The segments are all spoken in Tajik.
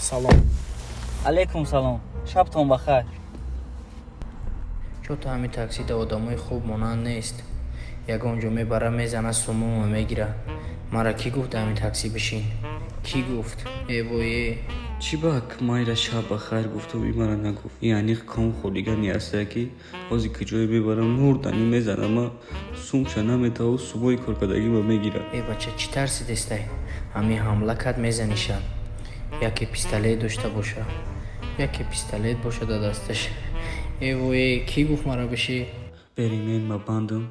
салом. Алейкум салом. Шабтон бахайр. Чо то ҳамин таксида одамои хуб монанд нест. Ягон ҷо мебара мезана сумум ва мегира. Мара кӣ гуфт ҳамин такси бишин? Кӣ гуфт? Эвое. Чӣ бак майра шаб бахайр гуфту мара нагуфт. Яъни ком хулигани ҳастая ки ҳозир киҷое мебарам мурдани мезанама сумша наметаву субои коркардагӣ ва мегира. Бача чӣ тарсидестай? Ҳамин ҳамла кард мезаниша. Яке пистолет дошта боша. Яке пистолет боша дар дасташ. Эвое, кӣ гуфт мара биши? Бери мен ма бандам.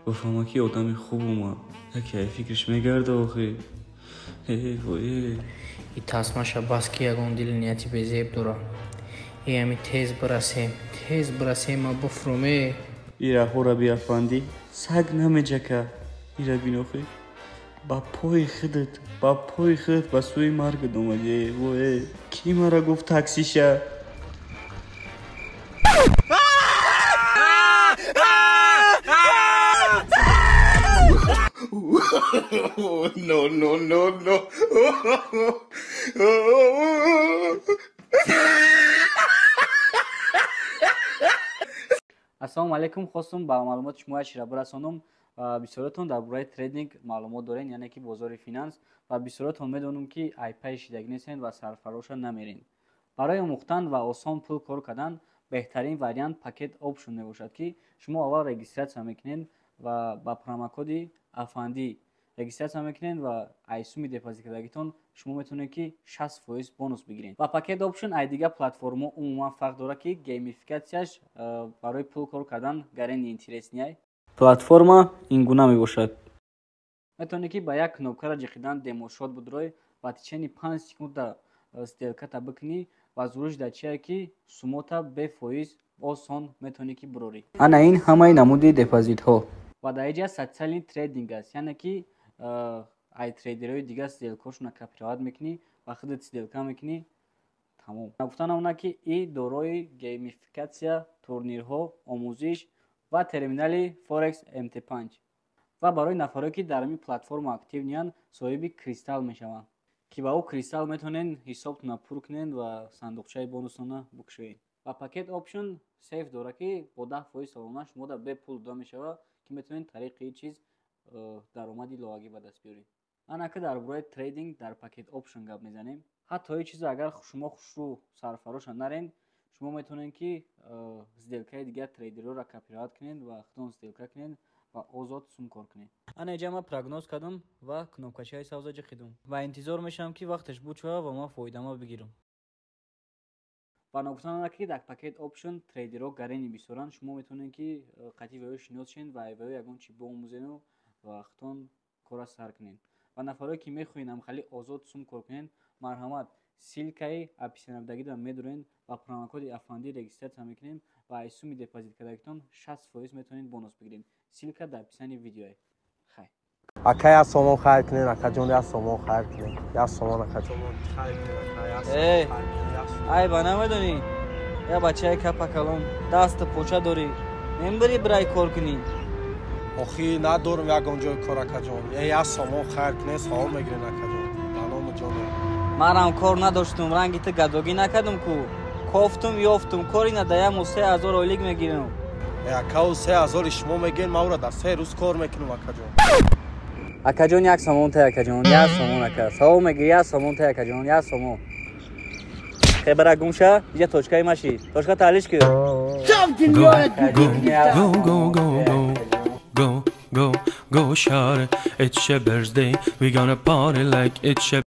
Гуфтам ки одами хубума. Яке фикраш мегарда охи. Эвое. И тасмаша бас ки ягон дили нияти безеб дора. Ами тез барасем ма буфруме. Ира ҳораби афанди саг намеҷака. Ира бинохи ба пои худат ба сӯи маргат омадӣ. Эвое, кӣ мара гуфт таксиша? No. Ассалому алайкум. Хостум ба маълумоти шумо чира расонам. Бисёратон дар бораи трейдинг маълумот дорен, яъне ки бозори финанс, ва бисёратон медонам ки айпай шидагӣ нестен ва сарфароша намерин. Барои омӯхтан ва осон пул кор кардан беҳтарин вариант пакет опшн мебошад, ки шумо аввал регистратсия мекунед ва ба промокоди афанди регистратсия мекунед ва аз суми депозит кардагитон шумо метавонед ки 60% бонус бигиред. Ва пакет опшн ай дигар платформа умуман фарқ дорад, ки геймификатсияш барои пул кор кардан гарени интереснияй. Платформа ин гуна мебошад. Метавонед ки ба як кнопкара ҷиқидан демошот будрои ва течени 5 секунда сделката бикунӣ ва зуруш дар чия ки сумота бефоиз осон метавонед ки бурорӣ. Ана ин ҳамаи намуди депозитҳо. Ва дар инҷа социалин трейдинг аст, яъне ки ай трейдерҳои дигар сделкаҳошона копировать мекунӣ ва худат сделка мекунӣ. Тамом. Гуфтанам ona ки и дорои геймификатсия, турнирҳо, омӯзиш ва терминали Forex MT5. Ва барои нафаре ки дар ин платформа активниянд соҳиби кристалл мешаванд, ки ба ӯ кристалл метавонед ҳисобтона пур кунед ва сандуқчаи бонусона букшоед. Ва пакет опшн сейф дорад, ки бо 10% солона шумо дар бе пул дод мешавад, ки метавонед тариқи чиз даромади иловагӣ ба даст биёред. ана ки дар бораи трейдинг дар пакет опшн гап мезанем. ҳатто ин чиз агар шумо хушрӯ сарфароша нарен, шумо метавонед ки сделкаи дигар трейдерҳоро копировать кунед ва худтон сделка кунед ва озод сум кор кунед. ана инҷа ман прогноз кардам ва кнопкачаи савза ҷиқидам ва интизор мешавам ки вақташ буд шава ва ман фоидама бигирам. ва нагуфтан ана ки дар пакет опшн трейдерҳо гарени бисёранд. шумо метавонед ки қатъи ваё шинос шед ва ваё ягон чи биомӯзену ва худтон кора сар кунед. ва нафаре ки мехоҳед амхали озод сум кор кунед, марҳамат силкаи описаниядагида медуред ва промокоди афанди регистратсия мекунед ва аз суми депозит кардагитон 60% метавонед бонус бигиред. силка дар описани видеое. хай. Ака я сомон хайр кунед, акаҷон я сомон хайр кунед. Я сомон акаҷон хайр кунед. ай ба намедонӣ я бачаи капакалон дасту поча дорӣ, мебари бирай кор кунӣ. Охи надорум ягон ҷои кор акаҷон. Я сомон хайр кунед, савол мегиред акаҷон. Ба номи ҷонам. манам кор надоштум, ранги ту гадогӣ накардам ку. кофтум ёфтум, кори надаяму 3000 ойлик мегирам. Акау 3000 шумо мегӯед, ман ӯро дар 3 рӯз кор мекунам акаҷон. акаҷон як сомон тай акаҷон, як сомон ака. савол мегирӣ як сомон тай акаҷон, як сомон. хебара гумша, ҷа точкаи маши. Точка талиш кӣ. Go, shawty, it's your birthday. We gonna party like it's your